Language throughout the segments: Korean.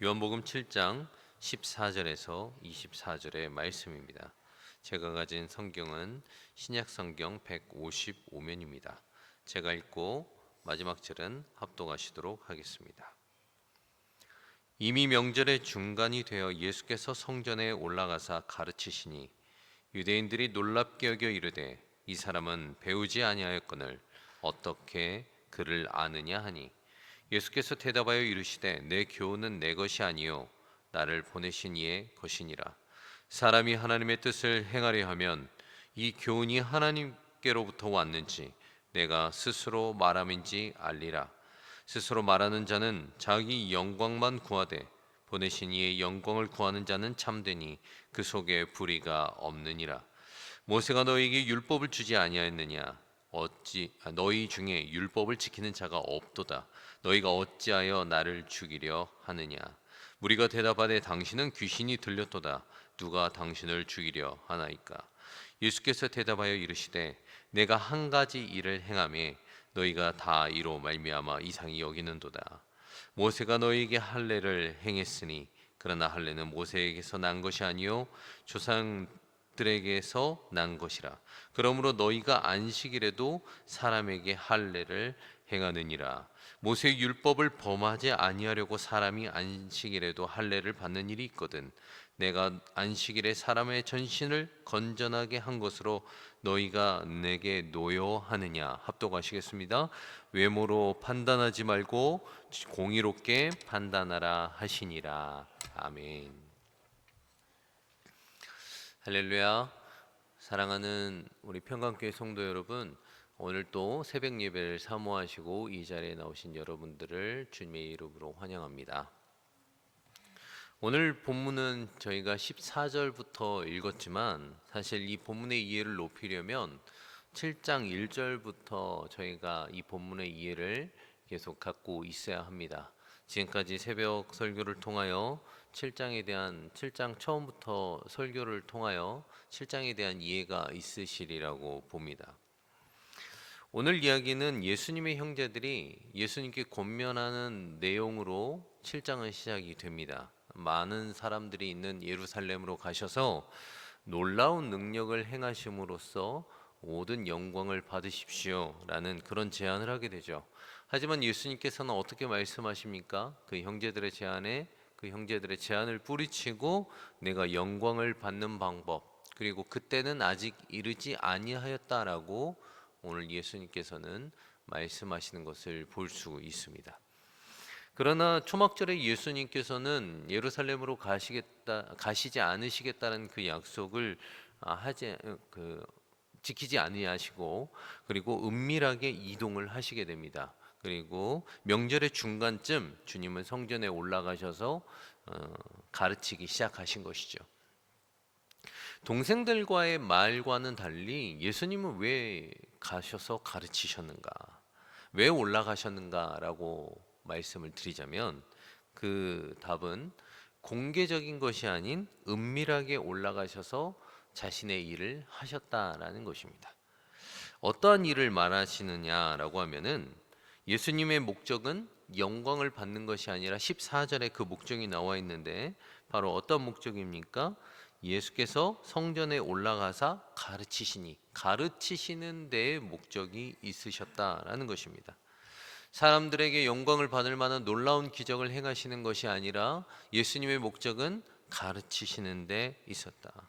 요한복음 7장 14절에서 24절의 말씀입니다. 제가 가진 성경은 신약 성경 155면입니다. 제가 읽고 마지막 절은 합독하시도록 하겠습니다. 이미 명절의 중간이 되어 예수께서 성전에 올라가사 가르치시니 유대인들이 놀랍게 여겨 이르되 이 사람은 배우지 아니하였거늘 어떻게 그를 아느냐 하니 예수께서 대답하여 이르시되 내 교훈은 내 것이 아니요 나를 보내신 이의 것이니라. 사람이 하나님의 뜻을 행하려 하면 이 교훈이 하나님께로부터 왔는지 내가 스스로 말함인지 알리라. 스스로 말하는 자는 자기 영광만 구하되 보내신 이의 영광을 구하는 자는 참되니 그 속에 불의가 없느니라. 모세가 너희에게 율법을 주지 아니하였느냐? 어찌 너희 중에 율법을 지키는 자가 없도다. 너희가 어찌하여 나를 죽이려 하느냐? 무리가 대답하되 당신은 귀신이 들렸도다. 누가 당신을 죽이려 하나이까? 예수께서 대답하여 이르시되 내가 한 가지 일을 행하매 너희가 다 이로 말미암아 이상히 여기는도다. 모세가 너희에게 할례를 행했으니 그러나 할례는 모세에게서 난 것이 아니요 조상들에게서 난 것이라. 그러므로 너희가 안식일에도 사람에게 할례를 행하느니라. 모세의 율법을 범하지 아니하려고 사람이 안식일에도 할례를 받는 일이 있거든. 내가 안식일에 사람의 전신을 건전하게 한 것으로 너희가 내게 노여하느냐? 합독하시겠습니다. 외모로 판단하지 말고 공의롭게 판단하라 하시니라. 아멘. 할렐루야. 사랑하는 우리 평강교회 성도 여러분, 오늘 또 새벽 예배를 사모하시고 이 자리에 나오신 여러분들을 주님의 이름으로 환영합니다. 오늘 본문은 저희가 14절부터 읽었지만 사실 이 본문의 이해를 높이려면 7장 1절부터 저희가 이 본문의 이해를 계속 갖고 있어야 합니다. 지금까지 새벽 설교를 통하여 7장 처음부터 설교를 통하여 7장에 대한 이해가 있으시리라고 봅니다. 오늘 이야기는 예수님의 형제들이 예수님께 권면하는 내용으로 7장은 시작이 됩니다. 많은 사람들이 있는 예루살렘으로 가셔서 놀라운 능력을 행하심으로써 모든 영광을 받으십시오 라는 그런 제안을 하게 되죠. 하지만 예수님께서는 어떻게 말씀하십니까? 그 형제들의 제안을 뿌리치고 내가 영광을 받는 방법, 그리고 그때는 아직 이르지 아니하였다라고 오늘 예수님께서는 말씀하시는 것을 볼 수 있습니다. 그러나 초막절에 예수님께서는 예루살렘으로 가시지 않으시겠다는 그 약속을 지키지 아니하시고, 그리고 은밀하게 이동을 하시게 됩니다. 그리고 명절의 중간쯤 주님은 성전에 올라가셔서 가르치기 시작하신 것이죠. 동생들과의 말과는 달리 예수님은 왜 가셔서 가르치셨는가? 왜 올라가셨는가라고 말씀을 드리자면 그 답은 공개적인 것이 아닌 은밀하게 올라가셔서 자신의 일을 하셨다라는 것입니다. 어떠한 일을 말하시느냐라고 하면은 예수님의 목적은 영광을 받는 것이 아니라 14절에 그 목적이 나와 있는데 바로 어떤 목적입니까? 예수께서 성전에 올라가사 가르치시는 데에 목적이 있으셨다라는 것입니다. 사람들에게 영광을 받을 만한 놀라운 기적을 행하시는 것이 아니라 예수님의 목적은 가르치시는 데 있었다.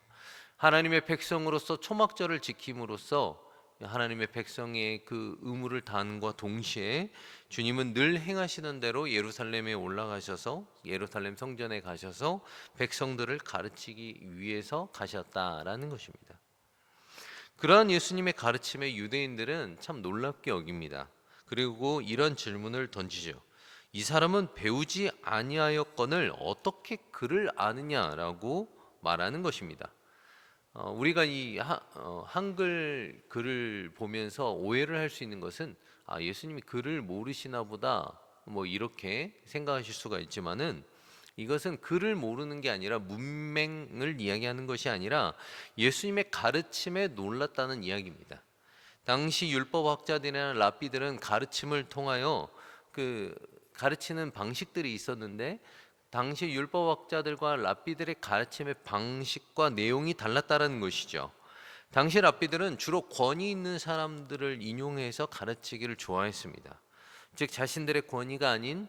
하나님의 백성으로서 초막절을 지킴으로써 하나님의 백성의 그 의무를 다함과 동시에 주님은 늘 행하시는 대로 예루살렘에 올라가셔서 예루살렘 성전에 가셔서 백성들을 가르치기 위해서 가셨다라는 것입니다. 그러한 예수님의 가르침에 유대인들은 참 놀랍게 여깁니다. 그리고 이런 질문을 던지죠. 이 사람은 배우지 아니하였거늘 어떻게 그를 아느냐라고 말하는 것입니다. 우리가 이 한글 글을 보면서 오해를 할 수 있는 것은 예수님이 글을 모르시나 보다 뭐 이렇게 생각하실 수가 있지만은 이것은 글을 모르는 게 아니라 문맹을 이야기하는 것이 아니라 예수님의 가르침에 놀랐다는 이야기입니다. 당시 율법학자들이나 랍비들은 가르침을 통하여 그 가르치는 방식들이 있었는데 당시 율법학자들과 랍비들의 가르침의 방식과 내용이 달랐다는 것이죠. 당시 랍비들은 주로 권위 있는 사람들을 인용해서 가르치기를 좋아했습니다. 즉 자신들의 권위가 아닌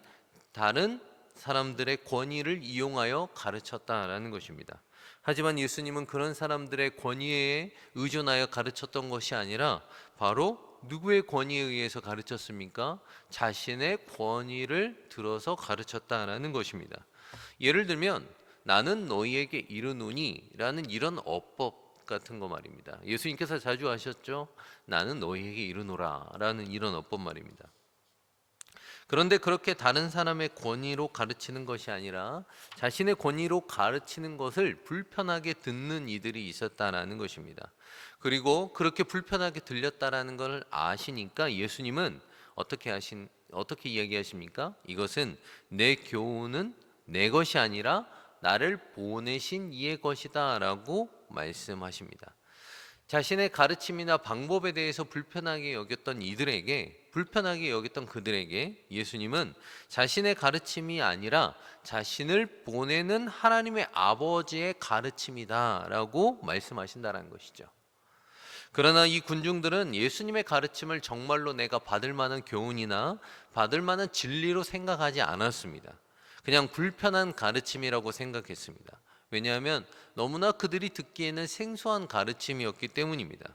다른 사람들의 권위를 이용하여 가르쳤다라는 것입니다. 하지만 예수님은 그런 사람들의 권위에 의존하여 가르쳤던 것이 아니라 바로 누구의 권위에 의해서 가르쳤습니까? 자신의 권위를 들어서 가르쳤다라는 것입니다. 예를 들면 나는 너희에게 이르노니 라는 이런 어법 같은 거 말입니다. 예수님께서 자주 하셨죠. 나는 너희에게 이르노라 라는 이런 어법 말입니다. 그런데 그렇게 다른 사람의 권위로 가르치는 것이 아니라 자신의 권위로 가르치는 것을 불편하게 듣는 이들이 있었다라는 것입니다. 그리고 그렇게 불편하게 들렸다라는 걸 아시니까 예수님은 어떻게 이야기하십니까? 이것은 내 교훈은 내 것이 아니라 나를 보내신 이의 것이다라고 말씀하십니다. 자신의 가르침이나 방법에 대해서 불편하게 여겼던 그들에게 예수님은 자신의 가르침이 아니라 자신을 보내는 하나님의 아버지의 가르침이다라고 말씀하신다는 것이죠. 그러나 이 군중들은 예수님의 가르침을 정말로 내가 받을 만한 교훈이나 받을 만한 진리로 생각하지 않았습니다. 그냥 불편한 가르침이라고 생각했습니다. 왜냐하면 너무나 그들이 듣기에는 생소한 가르침이었기 때문입니다.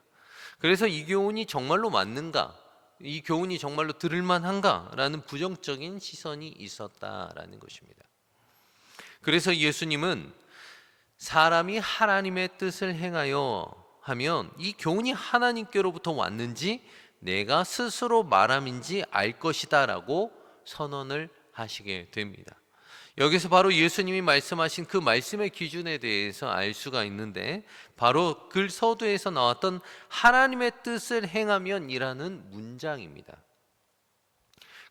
그래서 이 교훈이 정말로 맞는가? 이 교훈이 정말로 들을 만한가? 라는 부정적인 시선이 있었다라는 것입니다. 그래서 예수님은 사람이 하나님의 뜻을 행하여 하면 이 교훈이 하나님께로부터 왔는지 내가 스스로 말함인지 알 것이다 라고 선언을 하시게 됩니다. 여기서 바로 예수님이 말씀하신 그 말씀의 기준에 대해서 알 수가 있는데 바로 글 서두에서 나왔던 하나님의 뜻을 행하면 이라는 문장입니다.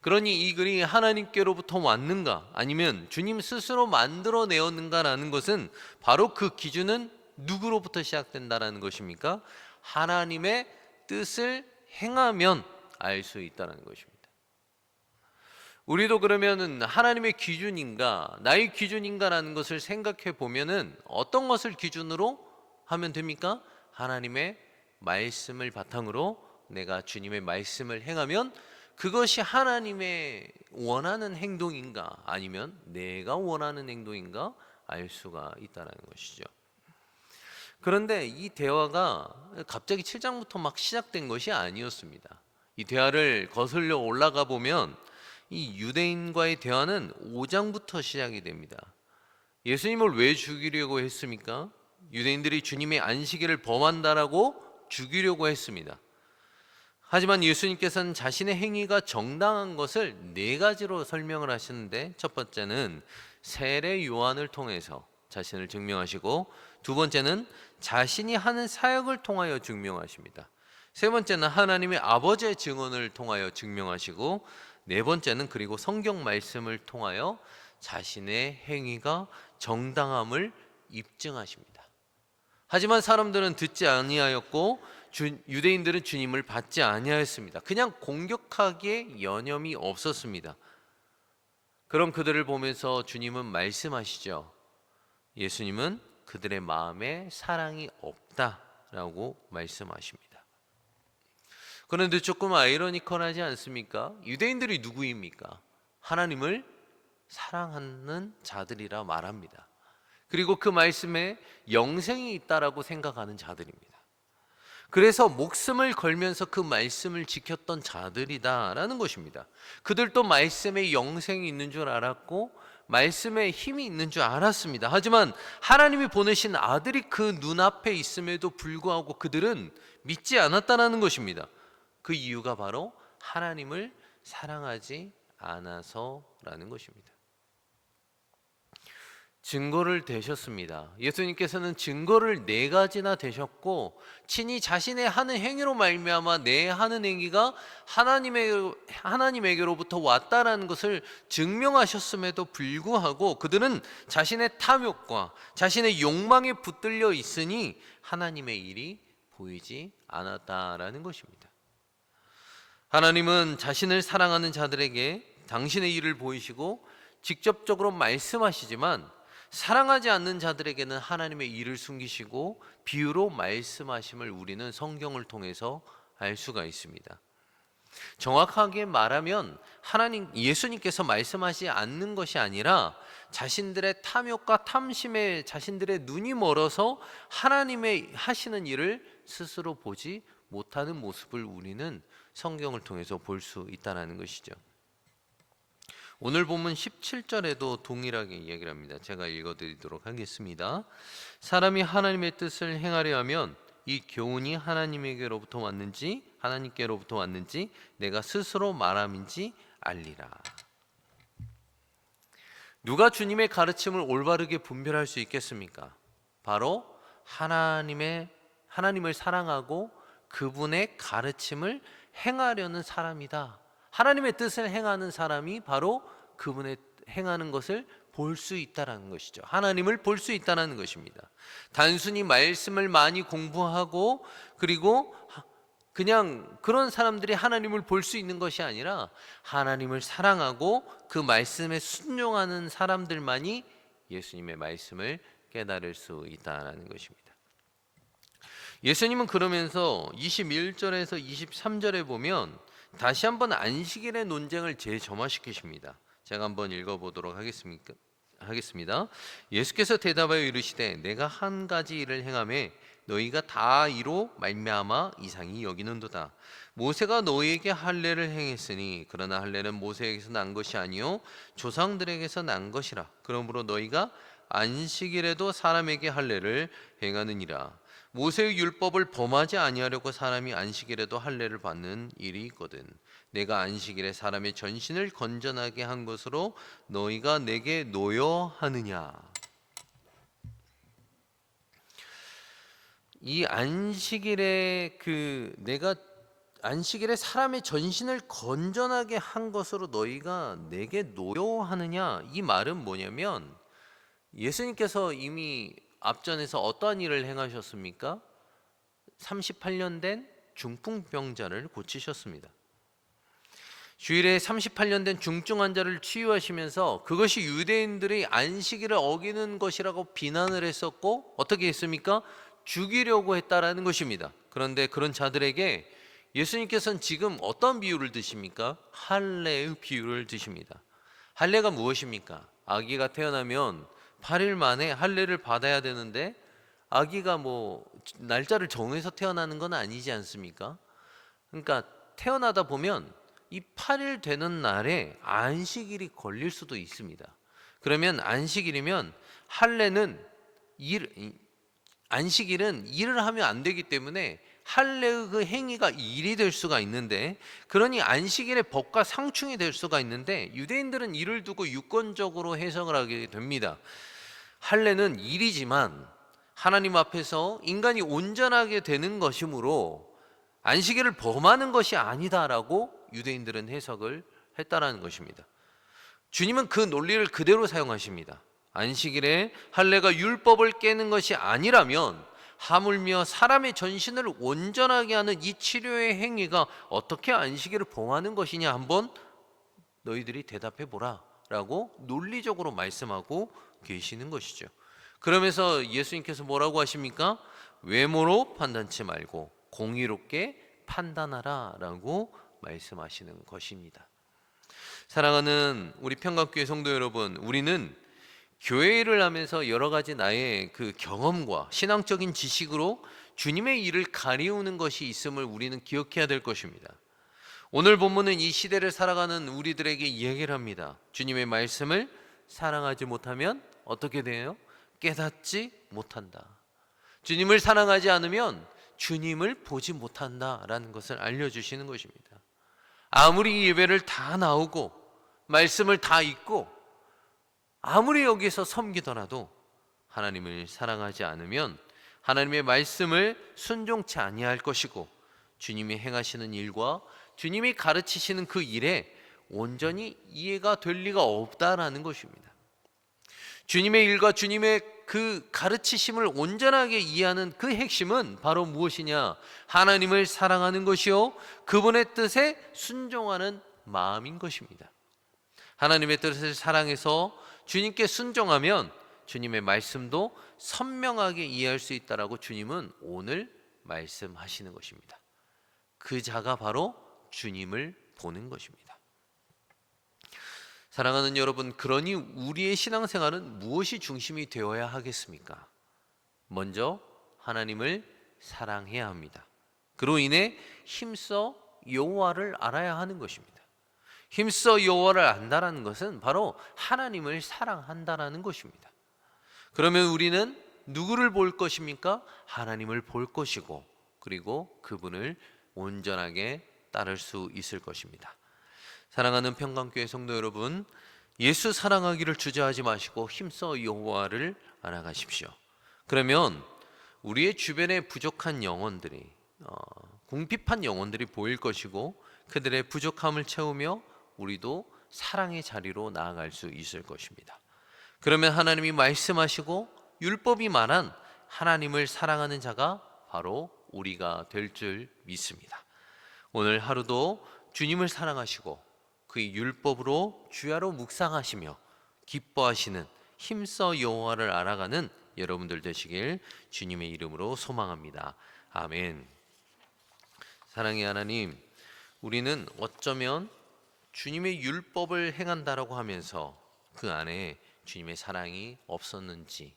그러니 이 글이 하나님께로부터 왔는가 아니면 주님 스스로 만들어내었는가라는 것은 바로 그 기준은 누구로부터 시작된다라는 것입니까? 하나님의 뜻을 행하면 알 수 있다는 것입니다. 우리도 그러면은 하나님의 기준인가 나의 기준인가라는 것을 생각해 보면은 어떤 것을 기준으로 하면 됩니까? 하나님의 말씀을 바탕으로 내가 주님의 말씀을 행하면 그것이 하나님의 원하는 행동인가 아니면 내가 원하는 행동인가 알 수가 있다는 것이죠. 그런데 이 대화가 갑자기 7장부터 막 시작된 것이 아니었습니다. 이 대화를 거슬려 올라가 보면 이 유대인과의 대화는 5장부터 시작이 됩니다. 예수님을 왜 죽이려고 했습니까? 유대인들이 주님의 안식일을 범한다라고 죽이려고 했습니다. 하지만 예수님께서는 자신의 행위가 정당한 것을 4가지로 설명을 하시는데 첫 번째는 세례 요한을 통해서 자신을 증명하시고 두 번째는 자신이 하는 사역을 통하여 증명하십니다. 세 번째는 하나님의 아버지의 증언을 통하여 증명하시고 네 번째는 그리고 성경 말씀을 통하여 자신의 행위가 정당함을 입증하십니다. 하지만 사람들은 듣지 아니하였고 유대인들은 주님을 받지 아니하였습니다. 그냥 공격하기에 여념이 없었습니다. 그럼 그들을 보면서 주님은 말씀하시죠. 예수님은 그들의 마음에 사랑이 없다라고 말씀하십니다. 그런데 조금 아이러니컬하지 않습니까? 유대인들이 누구입니까? 하나님을 사랑하는 자들이라 말합니다. 그리고 그 말씀에 영생이 있다라고 생각하는 자들입니다. 그래서 목숨을 걸면서 그 말씀을 지켰던 자들이다라는 것입니다. 그들도 말씀에 영생이 있는 줄 알았고 말씀에 힘이 있는 줄 알았습니다. 하지만 하나님이 보내신 아들이 그 눈앞에 있음에도 불구하고 그들은 믿지 않았다는 것입니다. 그 이유가 바로 하나님을 사랑하지 않아서라는 것입니다. 증거를 대셨습니다. 예수님께서는 증거를 4가지나 대셨고 친히 자신의 하는 행위로 말미암아 내 하는 행위가 하나님에게로부터 왔다라는 것을 증명하셨음에도 불구하고 그들은 자신의 탐욕과 자신의 욕망에 붙들려 있으니 하나님의 일이 보이지 않았다라는 것입니다. 하나님은 자신을 사랑하는 자들에게 당신의 일을 보이시고 직접적으로 말씀하시지만 사랑하지 않는 자들에게는 하나님의 일을 숨기시고 비유로 말씀하심을 우리는 성경을 통해서 알 수가 있습니다. 정확하게 말하면 예수님께서 말씀하지 않는 것이 아니라 자신들의 탐욕과 탐심에 자신들의 눈이 멀어서 하나님의 하시는 일을 스스로 보지 못하는 모습을 우리는 성경을 통해서 볼 수 있다는 것이죠. 오늘 본문 17절에도 동일하게 이야기를 합니다. 제가 읽어드리도록 하겠습니다. 사람이 하나님의 뜻을 행하려 하면 이 교훈이 하나님께로부터 왔는지 내가 스스로 말함인지 알리라. 누가 주님의 가르침을 올바르게 분별할 수 있겠습니까? 바로 하나님을 사랑하고 그분의 가르침을 행하려는 사람이다. 하나님의 뜻을 행하는 사람이 바로 그분의 행하는 것을 볼 수 있다라는 것이죠. 하나님을 볼 수 있다는 것입니다. 단순히 말씀을 많이 공부하고 그리고 그냥 그런 사람들이 하나님을 볼 수 있는 것이 아니라 하나님을 사랑하고 그 말씀에 순종하는 사람들만이 예수님의 말씀을 깨달을 수 있다는 것입니다. 예수님은 그러면서 21절에서 23절에 보면 다시 한번 안식일의 논쟁을 재점화시키십니다. 제가 한번 읽어보도록 하겠습니다. 예수께서 대답하여 이르시되 내가 한 가지 일을 행하매 너희가 다 이로 말미암아 이상히 여기는도다. 모세가 너희에게 할례를 행했으니 그러나 할례는 모세에게서 난 것이 아니요 조상들에게서 난 것이라. 그러므로 너희가 안식일에도 사람에게 할례를 행하느니라. 모세의 율법을 범하지 아니하려고 사람이 안식일에도 할례를 받는 일이 있거든. 내가 안식일에 사람의 전신을 건전하게 한 것으로 너희가 내게 노여하느냐. 이 안식일에 내가 안식일에 사람의 전신을 건전하게 한 것으로 너희가 내게 노여하느냐. 이 말은 뭐냐면 예수님께서 이미 앞전에서 어떠한 일을 행하셨습니까? 38년 된 중풍병자를 고치셨습니다. 주일에 38년 된 중증 환자를 치유하시면서 그것이 유대인들이 안식일을 어기는 것이라고 비난을 했었고 어떻게 했습니까? 죽이려고 했다라는 것입니다. 그런데 그런 자들에게 예수님께서는 지금 어떤 비유를 드십니까? 할례의 비유를 드십니다. 할례가 무엇입니까? 아기가 태어나면 8일 만에 할례를 받아야 되는데 아기가 날짜를 정해서 태어나는 건 아니지 않습니까? 그러니까 태어나다 보면 이 8일 되는 날에 안식일이 걸릴 수도 있습니다. 그러면 안식일이면 안식일은 일을 하면 안 되기 때문에 할례의 그 행위가 일이 될 수가 있는데, 그러니 안식일의 법과 상충이 될 수가 있는데 유대인들은 이를 두고 유권적으로 해석을 하게 됩니다. 할례는 일이지만 하나님 앞에서 인간이 온전하게 되는 것이므로 안식일을 범하는 것이 아니다라고 유대인들은 해석을 했다라는 것입니다. 주님은 그 논리를 그대로 사용하십니다. 안식일에 할례가 율법을 깨는 것이 아니라면 하물며 사람의 전신을 온전하게 하는 이 치료의 행위가 어떻게 안식일을 범하는 것이냐, 한번 너희들이 대답해 보라 라고 논리적으로 말씀하고 계시는 것이죠. 그러면서 예수님께서 뭐라고 하십니까? 외모로 판단치 말고 공의롭게 판단하라 라고 말씀하시는 것입니다. 사랑하는 우리 평강교회 성도 여러분, 우리는 교회를 하면서 여러 가지 나의 그 경험과 신앙적인 지식으로 주님의 일을 가리우는 것이 있음을 우리는 기억해야 될 것입니다. 오늘 본문은 이 시대를 살아가는 우리들에게 이야기를 합니다. 주님의 말씀을 사랑하지 못하면 어떻게 돼요? 깨닫지 못한다. 주님을 사랑하지 않으면 주님을 보지 못한다라는 것을 알려주시는 것입니다. 아무리 예배를 다 나오고 말씀을 다 읽고 아무리 여기서 섬기더라도 하나님을 사랑하지 않으면 하나님의 말씀을 순종치 아니할 것이고 주님이 행하시는 일과 주님이 가르치시는 그 일에 온전히 이해가 될 리가 없다라는 것입니다. 주님의 일과 주님의 그 가르치심을 온전하게 이해하는 그 핵심은 바로 무엇이냐? 하나님을 사랑하는 것이요 그분의 뜻에 순종하는 마음인 것입니다. 하나님의 뜻을 사랑해서 주님께 순종하면 주님의 말씀도 선명하게 이해할 수 있다라고 주님은 오늘 말씀하시는 것입니다. 그 자가 바로 주님을 보는 것입니다. 사랑하는 여러분, 그러니 우리의 신앙생활은 무엇이 중심이 되어야 하겠습니까? 먼저 하나님을 사랑해야 합니다. 그로 인해 힘써 여호와를 알아야 하는 것입니다. 힘써 여호와를 안다라는 것은 바로 하나님을 사랑한다라는 것입니다. 그러면 우리는 누구를 볼 것입니까? 하나님을 볼 것이고, 그리고 그분을 온전하게 따를 수 있을 것입니다. 사랑하는 평강교회 성도 여러분, 예수 사랑하기를 주저하지 마시고 힘써 여호와를 알아가십시오. 그러면 우리의 주변에 부족한 영혼들이, 궁핍한 영혼들이 보일 것이고, 그들의 부족함을 채우며 우리도 사랑의 자리로 나아갈 수 있을 것입니다. 그러면 하나님이 말씀하시고 율법이 말한 하나님을 사랑하는 자가 바로 우리가 될 줄 믿습니다. 오늘 하루도 주님을 사랑하시고 그의 율법으로 주야로 묵상하시며 기뻐하시는 힘써 여호와를 알아가는 여러분들 되시길 주님의 이름으로 소망합니다. 아멘. 사랑의 하나님, 우리는 어쩌면 주님의 율법을 행한다라고 하면서 그 안에 주님의 사랑이 없었는지,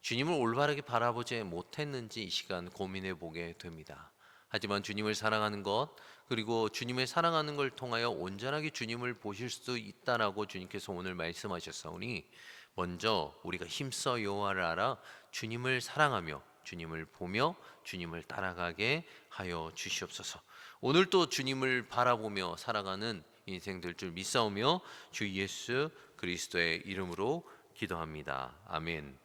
주님을 올바르게 바라보지 못했는지 이 시간 고민해 보게 됩니다. 하지만 주님을 사랑하는 것, 그리고 주님을 사랑하는 걸 통하여 온전하게 주님을 보실 수 있다라고 주님께서 오늘 말씀하셨사오니, 먼저 우리가 힘써 여호와를 알아 주님을 사랑하며 주님을 보며 주님을 따라가게 하여 주시옵소서. 오늘 또 주님을 바라보며 살아가는 인생 될 줄 믿사오며 주 예수 그리스도의 이름으로 기도합니다. 아멘.